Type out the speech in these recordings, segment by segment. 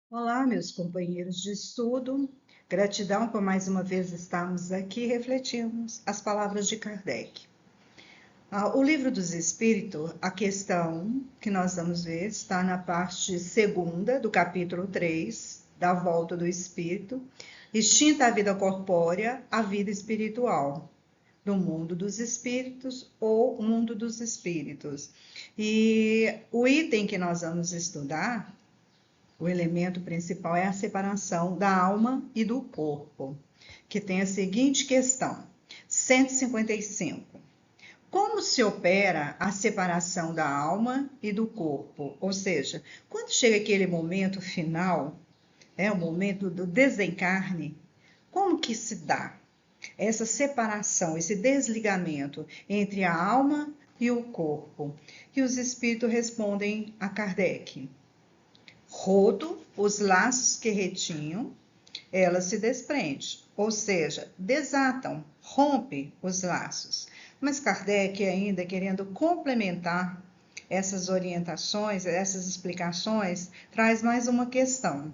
Olá, meus companheiros de estudo. Gratidão por mais uma vez estarmos aqui refletindo as palavras de Kardec. O Livro dos Espíritos, a questão que nós vamos ver está na parte segunda do capítulo 3 da volta do Espírito, extinta a vida corpórea, a vida espiritual, do mundo dos espíritos ou mundo dos espíritos. E o item que nós vamos estudar, o elemento principal é a separação da alma e do corpo, que tem a seguinte questão: 155. Como se opera a separação da alma e do corpo? Ou seja, quando chega aquele momento final, o momento do desencarne, como que se dá essa separação, esse desligamento entre a alma e o corpo? E os espíritos respondem a Kardec: roto os laços que retinham, ela se desprende, ou seja, desatam, rompe os laços. Mas Kardec, ainda querendo complementar essas orientações, essas explicações, traz mais uma questão.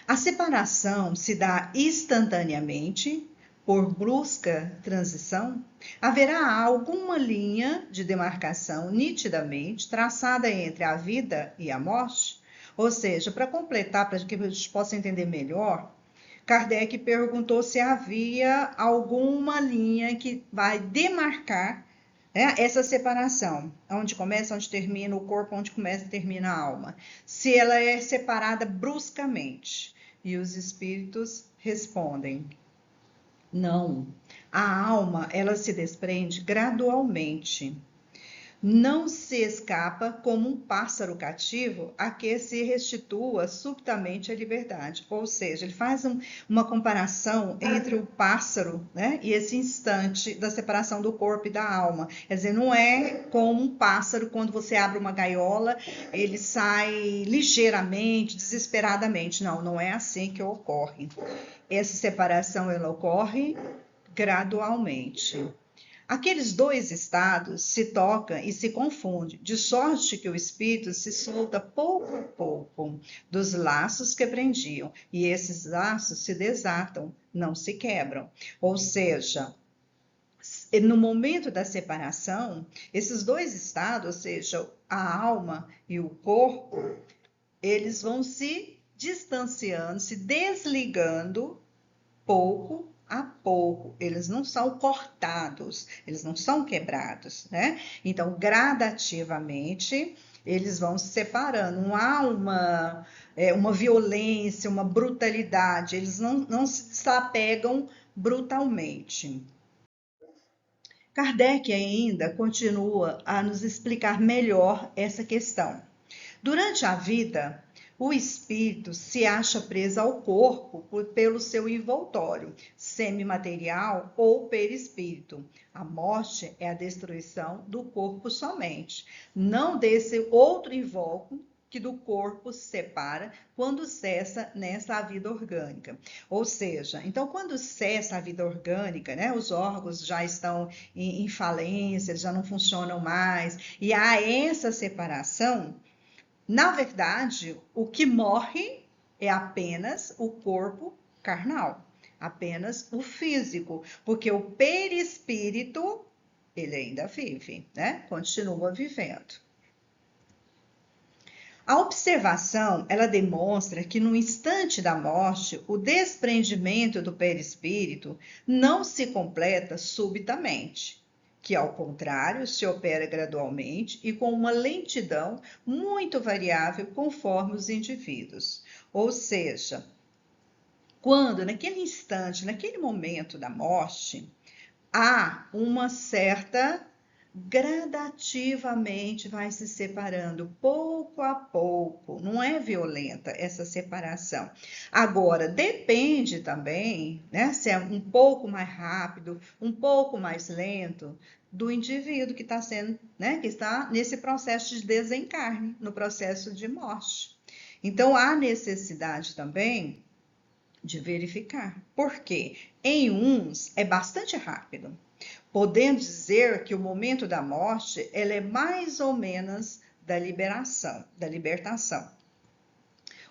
A separação se dá instantaneamente, por brusca transição? Haverá alguma linha de demarcação nitidamente traçada entre a vida e a morte? Ou seja, para completar, para que a gente possa entender melhor, Kardec perguntou se havia alguma linha que vai demarcar, essa separação, onde começa, onde termina o corpo, onde começa e termina a alma. Se ela é separada bruscamente. E os espíritos respondem: não. A alma, ela se desprende gradualmente. Não se escapa como um pássaro cativo a que se restitua subitamente a liberdade. Ou seja, ele faz uma comparação entre o pássaro, né, e esse instante da separação do corpo e da alma. Quer dizer, não é como um pássaro, quando você abre uma gaiola, ele sai ligeiramente, desesperadamente. Não, não é assim que ocorre. Essa separação ela ocorre gradualmente. Aqueles dois estados se tocam e se confundem, de sorte que o espírito se solta pouco a pouco dos laços que prendiam, e esses laços se desatam, não se quebram. Ou seja, no momento da separação, esses dois estados, ou seja, a alma e o corpo, eles vão se distanciando, se desligando pouco a pouco, eles não são cortados, eles não são quebrados, né? Então, gradativamente, eles vão se separando. Não há uma violência, uma brutalidade, eles não se desapegam brutalmente. Kardec ainda continua a nos explicar melhor essa questão. Durante a vida, o espírito se acha preso ao corpo pelo seu envoltório, semimaterial ou perispírito. A morte é a destruição do corpo somente, não desse outro invólucro que do corpo se separa quando cessa nessa vida orgânica. Ou seja, então quando cessa a vida orgânica, né, os órgãos já estão em falência, eles já não funcionam mais, e há essa separação. Na verdade, o que morre é apenas o corpo carnal, apenas o físico, porque o perispírito, ele ainda vive, né? Continua vivendo. A observação, ela demonstra que no instante da morte, o desprendimento do perispírito não se completa subitamente, que ao contrário se opera gradualmente e com uma lentidão muito variável conforme os indivíduos. Ou seja, quando naquele instante, naquele momento da morte, há uma certa gradativamente vai se separando, pouco a pouco, não é violenta essa separação. Agora, depende também, né, se é um pouco mais rápido, um pouco mais lento, do indivíduo que está sendo, né, que está nesse processo de desencarne, no processo de morte. Então, há necessidade também de verificar. Por quê? Em uns é bastante rápido. Podemos dizer que o momento da morte ela é mais ou menos da liberação, da libertação.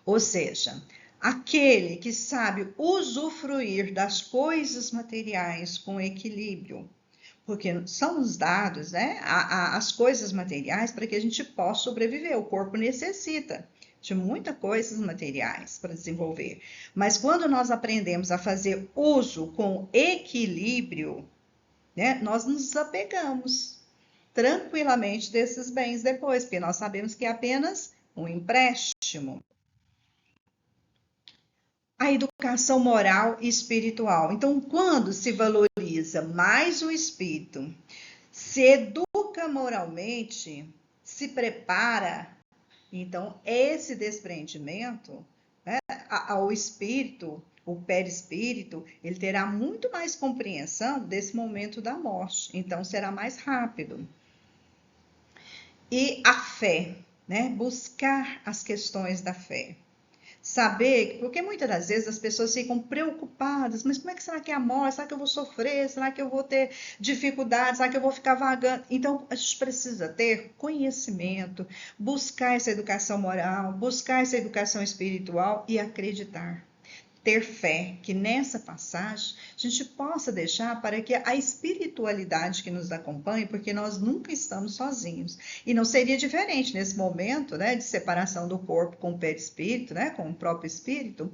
Ou seja, aquele que sabe usufruir das coisas materiais com equilíbrio, porque são os dados, né, as coisas materiais para que a gente possa sobreviver. O corpo necessita de muitas coisas materiais para desenvolver. Mas quando nós aprendemos a fazer uso com equilíbrio, né, nós nos apegamos tranquilamente desses bens depois, porque nós sabemos que é apenas um empréstimo. A educação moral e espiritual. Então, quando se valoriza mais o espírito, se educa moralmente, se prepara, então esse desprendimento, né, ao espírito, o perispírito, ele terá muito mais compreensão desse momento da morte, então será mais rápido. E a fé, né? Buscar as questões da fé. Saber, porque muitas das vezes as pessoas ficam preocupadas, mas como é que será que é a morte? Será que eu vou sofrer? Será que eu vou ter dificuldades? Será que eu vou ficar vagando? Então, a gente precisa ter conhecimento, buscar essa educação moral, buscar essa educação espiritual e acreditar. Ter fé, que nessa passagem a gente possa deixar para que a espiritualidade que nos acompanhe, porque nós nunca estamos sozinhos. E não seria diferente nesse momento, né, de separação do corpo com o perispírito, né, com o próprio espírito.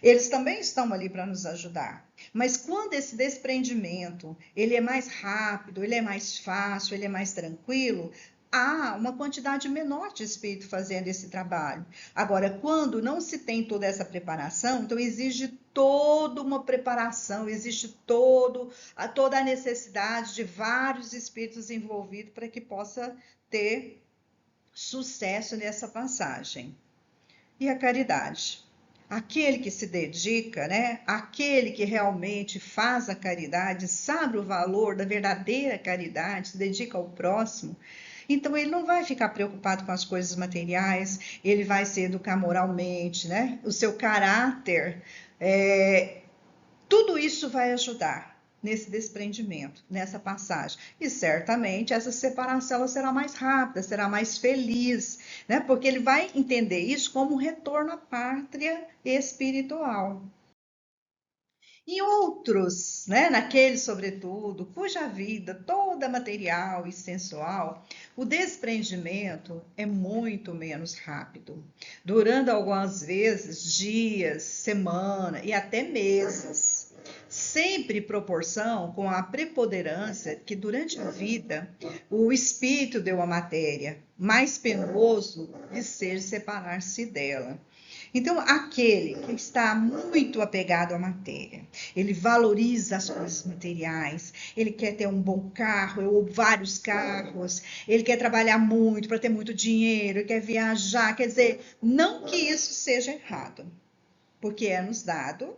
Eles também estão ali para nos ajudar. Mas quando esse desprendimento, ele é mais rápido, ele é mais fácil, ele é mais tranquilo, há uma quantidade menor de espírito fazendo esse trabalho. Agora, quando não se tem toda essa preparação, então exige toda uma preparação, existe toda a necessidade de vários espíritos envolvidos para que possa ter sucesso nessa passagem. E a caridade? Aquele que se dedica, né? Aquele que realmente faz a caridade, sabe o valor da verdadeira caridade, se dedica ao próximo, então ele não vai ficar preocupado com as coisas materiais, ele vai se educar moralmente, né? O seu caráter, tudo isso vai ajudar nesse desprendimento, nessa passagem. E certamente essa separação ela será mais rápida, será mais feliz, né? Porque ele vai entender isso como um retorno à pátria espiritual. E outros, né, naqueles, sobretudo, cuja vida toda material e sensual, o desprendimento é muito menos rápido, durando algumas vezes dias, semana e até meses, sempre em proporção com a preponderância que durante a vida o espírito deu à matéria, mais penoso de ser separar-se dela. Então, aquele que está muito apegado à matéria, ele valoriza as coisas materiais, ele quer ter um bom carro ou vários carros, ele quer trabalhar muito para ter muito dinheiro, quer viajar, quer dizer, não que isso seja errado, porque é nos dado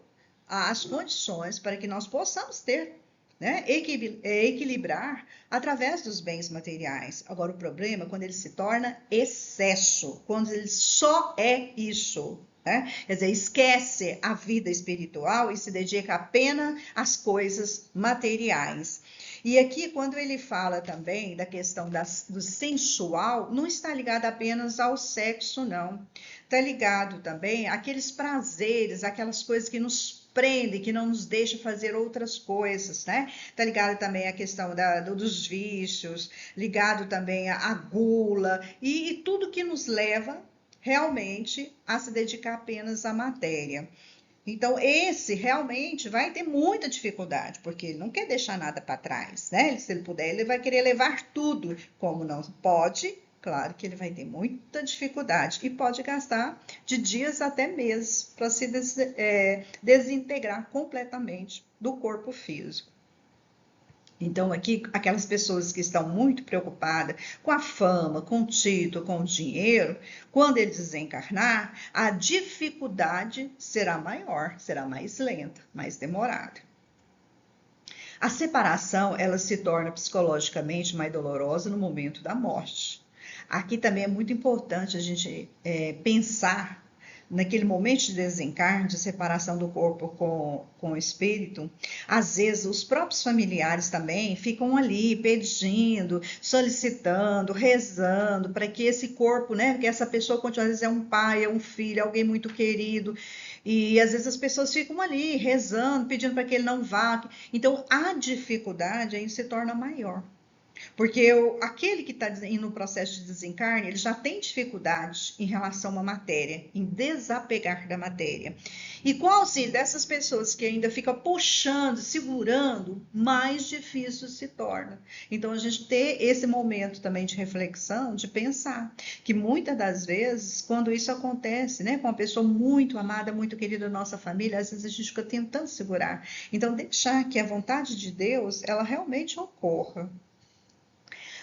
as condições para que nós possamos ter, né, equilibrar através dos bens materiais. Agora, o problema é quando ele se torna excesso, quando ele só é isso. Né? Quer dizer, esquece a vida espiritual e se dedica apenas às coisas materiais. E aqui, quando ele fala também da questão do sensual, não está ligado apenas ao sexo, não. Está ligado também àqueles prazeres, aquelas coisas que nos prendem, que não nos deixam fazer outras coisas, né? Está ligado também à questão dos vícios, ligado também à gula e tudo que nos leva realmente a se dedicar apenas à matéria. Então, esse realmente vai ter muita dificuldade, porque ele não quer deixar nada para trás, né? Se ele puder, ele vai querer levar tudo. Como não pode, claro que ele vai ter muita dificuldade e pode gastar de dias até meses para se desintegrar completamente do corpo físico. Então, aqui, aquelas pessoas que estão muito preocupadas com a fama, com o título, com o dinheiro, quando ele desencarnar, a dificuldade será maior, será mais lenta, mais demorada. A separação, ela se torna psicologicamente mais dolorosa no momento da morte. Aqui também é muito importante a gente pensar naquele momento de desencarne, de separação do corpo com o espírito, às vezes os próprios familiares também ficam ali pedindo, solicitando, rezando para que esse corpo, né, que essa pessoa continue, às vezes é um pai, é um filho, é alguém muito querido, e às vezes as pessoas ficam ali rezando, pedindo para que ele não vá. Então a dificuldade aí se torna maior. Porque aquele que está no processo de desencarne, ele já tem dificuldade em relação à matéria, em desapegar da matéria. E qual, sim, dessas pessoas que ainda fica puxando, segurando, mais difícil se torna. Então, a gente ter esse momento também de reflexão, de pensar que muitas das vezes, quando isso acontece, né, com uma pessoa muito amada, muito querida da nossa família, às vezes a gente fica tentando segurar. Então, deixar que a vontade de Deus, ela realmente ocorra.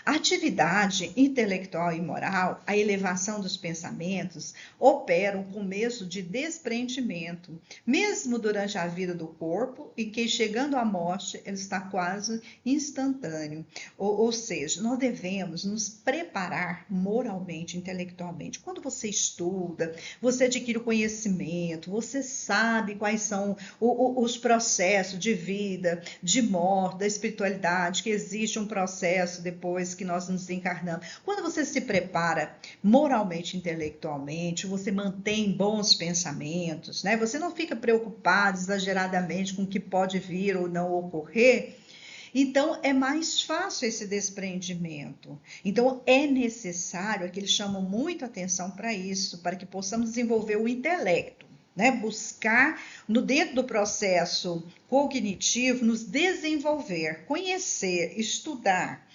A atividade intelectual e moral, a elevação dos pensamentos, opera um começo de desprendimento, mesmo durante a vida do corpo, e que chegando à morte, ele está quase instantâneo. Ou seja, nós devemos nos preparar moralmente, intelectualmente. Quando você estuda, você adquire o conhecimento, você sabe quais são os processos de vida, de morte, da espiritualidade, que existe um processo depois que nós nos encarnamos. Quando você se prepara moralmente, intelectualmente, você mantém bons pensamentos, né? Você não fica preocupado exageradamente com o que pode vir ou não ocorrer. Então, é mais fácil esse desprendimento. Então, é necessário, que eles chamam muito atenção para isso, para que possamos desenvolver o intelecto, né? Buscar, dentro do processo cognitivo, nos desenvolver, conhecer, estudar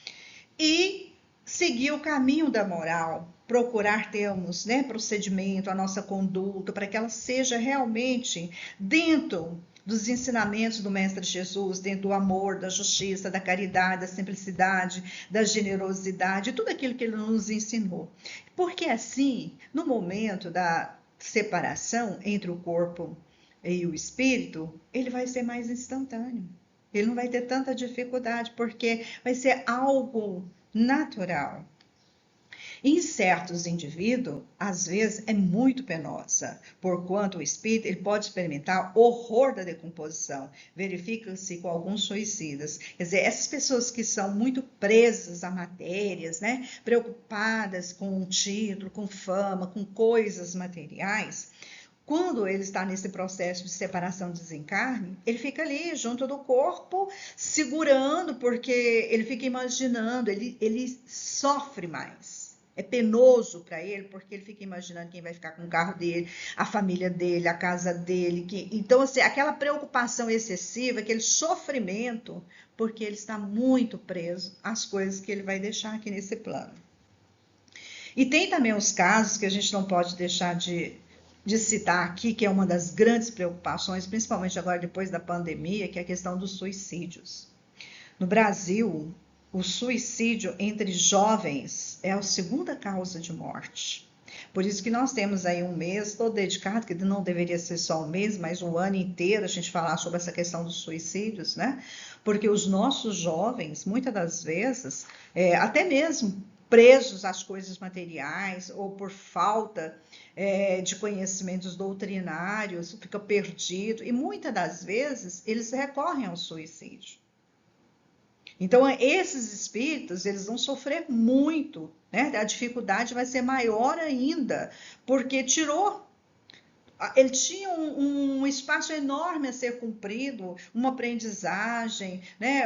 e seguir o caminho da moral, procurar termos, né, procedimento, a nossa conduta, para que ela seja realmente dentro dos ensinamentos do Mestre Jesus, dentro do amor, da justiça, da caridade, da simplicidade, da generosidade, tudo aquilo que ele nos ensinou. Porque assim, no momento da separação entre o corpo e o espírito, ele vai ser mais instantâneo. Ele não vai ter tanta dificuldade, porque vai ser algo natural. Em certos indivíduos, às vezes é muito penosa, porquanto o espírito ele pode experimentar horror da decomposição. Verifica-se com alguns suicidas. Quer dizer, essas pessoas que são muito presas a matérias, né, preocupadas com um título, com fama, com coisas materiais, quando ele está nesse processo de separação, desencarne, ele fica ali junto do corpo, segurando, porque ele fica imaginando, ele sofre mais. É penoso para ele, porque ele fica imaginando quem vai ficar com o carro dele, a família dele, a casa dele. Então, assim, aquela preocupação excessiva, aquele sofrimento, porque ele está muito preso às coisas que ele vai deixar aqui nesse plano. E tem também os casos que a gente não pode deixar de citar aqui, que é uma das grandes preocupações, principalmente agora depois da pandemia, que é a questão dos suicídios. No Brasil, o suicídio entre jovens é a segunda causa de morte. Por isso que nós temos aí um mês todo dedicado, que não deveria ser só um mês, mas um ano inteiro a gente falar sobre essa questão dos suicídios, né? Porque os nossos jovens, muitas das vezes, até mesmo presos às coisas materiais ou por falta de conhecimentos doutrinários, fica perdido, e muitas das vezes eles recorrem ao suicídio. Então, esses espíritos, eles vão sofrer muito, né? A dificuldade vai ser maior ainda, porque ele tinha um espaço enorme a ser cumprido, uma aprendizagem, né,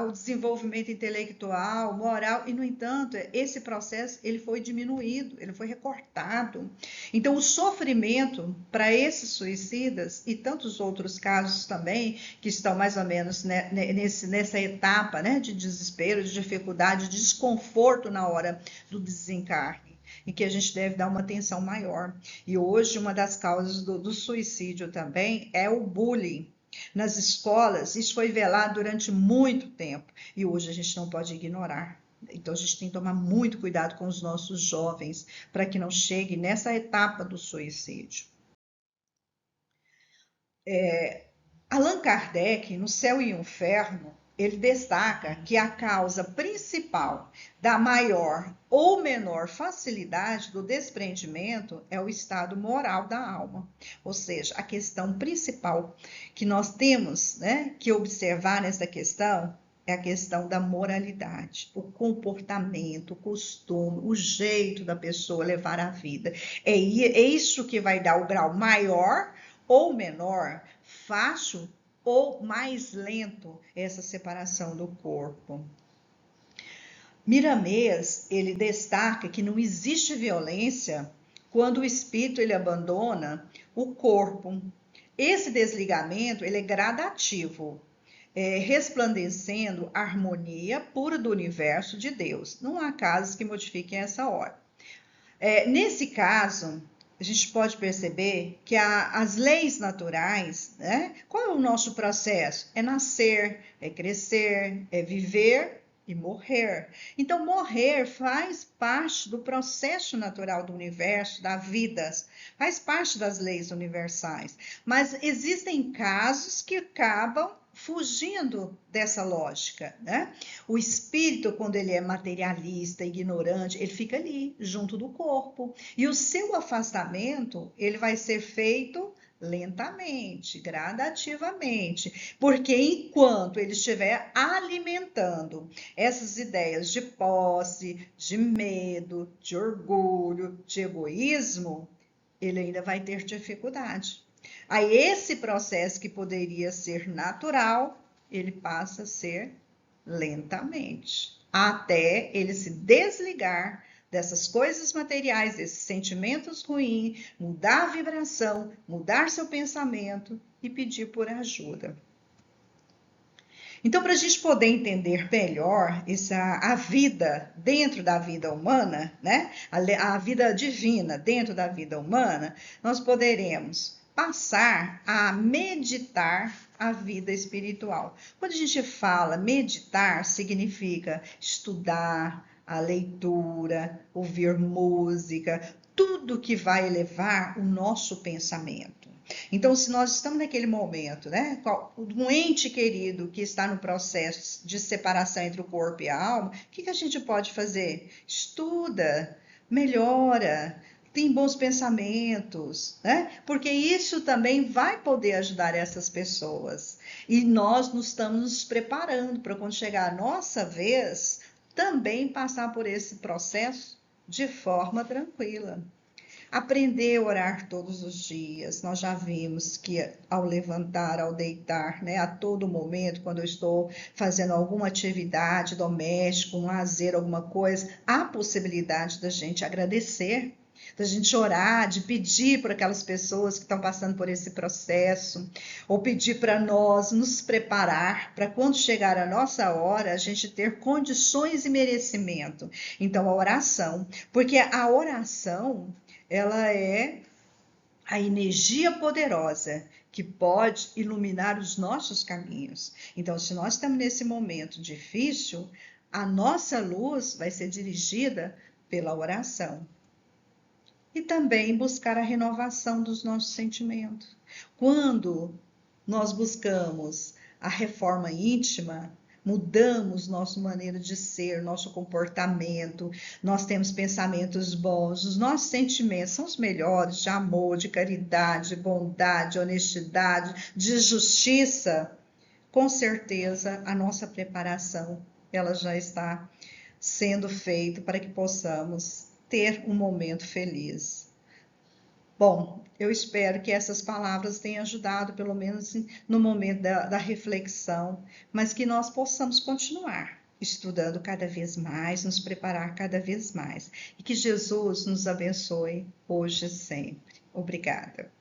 o desenvolvimento intelectual, moral, e, no entanto, esse processo ele foi diminuído, ele foi recortado. Então, o sofrimento para esses suicidas e tantos outros casos também, que estão mais ou menos nessa etapa, né, de desespero, de dificuldade, de desconforto na hora do desencarne, e que a gente deve dar uma atenção maior. E hoje, uma das causas do suicídio também é o bullying. Nas escolas, isso foi velado durante muito tempo, e hoje a gente não pode ignorar. Então, a gente tem que tomar muito cuidado com os nossos jovens, para que não chegue nessa etapa do suicídio. Allan Kardec, no Céu e Inferno, ele destaca que a causa principal da maior ou menor facilidade do desprendimento é o estado moral da alma. Ou seja, a questão principal que nós temos, né, que observar nessa questão é a questão da moralidade, o comportamento, o costume, o jeito da pessoa levar a vida. É isso que vai dar o grau maior ou menor, fácil ou mais lento, essa separação do corpo. Miramês, ele destaca que não existe violência quando o espírito ele abandona o corpo. Esse desligamento ele é gradativo, resplandecendo a harmonia pura do universo de Deus. Não há casos que modifiquem essa ordem. Nesse caso, a gente pode perceber que as leis naturais, né? Qual é o nosso processo? É nascer, é crescer, é viver e morrer. Então, morrer faz parte do processo natural do universo, da vida, faz parte das leis universais. Mas existem casos que acabam fugindo dessa lógica, né? O espírito, quando ele é materialista, ignorante, ele fica ali, junto do corpo. E o seu afastamento, ele vai ser feito lentamente, gradativamente, porque enquanto ele estiver alimentando essas ideias de posse, de medo, de orgulho, de egoísmo, ele ainda vai ter dificuldade. Aí esse processo que poderia ser natural, ele passa a ser lentamente, até ele se desligar dessas coisas materiais, desses sentimentos ruins, mudar a vibração, mudar seu pensamento e pedir por ajuda. Então, para a gente poder entender melhor a vida dentro da vida humana, né? A vida divina dentro da vida humana, nós poderemos passar a meditar a vida espiritual. Quando a gente fala meditar, significa estudar, a leitura, ouvir música, tudo que vai elevar o nosso pensamento. Então, se nós estamos naquele momento, né, um ente querido que está no processo de separação entre o corpo e a alma, o que a gente pode fazer? Estuda, melhora, tem bons pensamentos, né? Porque isso também vai poder ajudar essas pessoas. E nós estamos nos preparando para quando chegar a nossa vez, também passar por esse processo de forma tranquila. Aprender a orar todos os dias. Nós já vimos que ao levantar, ao deitar, né, a todo momento, quando eu estou fazendo alguma atividade doméstica, um lazer, alguma coisa, há possibilidade da gente agradecer, da gente orar, de pedir por aquelas pessoas que estão passando por esse processo, ou pedir para nós nos preparar para quando chegar a nossa hora, a gente ter condições e merecimento. Então, a oração, porque a oração, ela é a energia poderosa que pode iluminar os nossos caminhos. Então, se nós estamos nesse momento difícil, a nossa luz vai ser dirigida pela oração. E também buscar a renovação dos nossos sentimentos. Quando nós buscamos a reforma íntima, mudamos nossa maneira de ser, nosso comportamento, nós temos pensamentos bons, os nossos sentimentos são os melhores, de amor, de caridade, de bondade, de honestidade, de justiça, com certeza a nossa preparação ela já está sendo feita para que possamos ter um momento feliz. Bom, eu espero que essas palavras tenham ajudado, pelo menos no momento da reflexão, mas que nós possamos continuar estudando cada vez mais, nos preparar cada vez mais. E que Jesus nos abençoe hoje e sempre. Obrigada.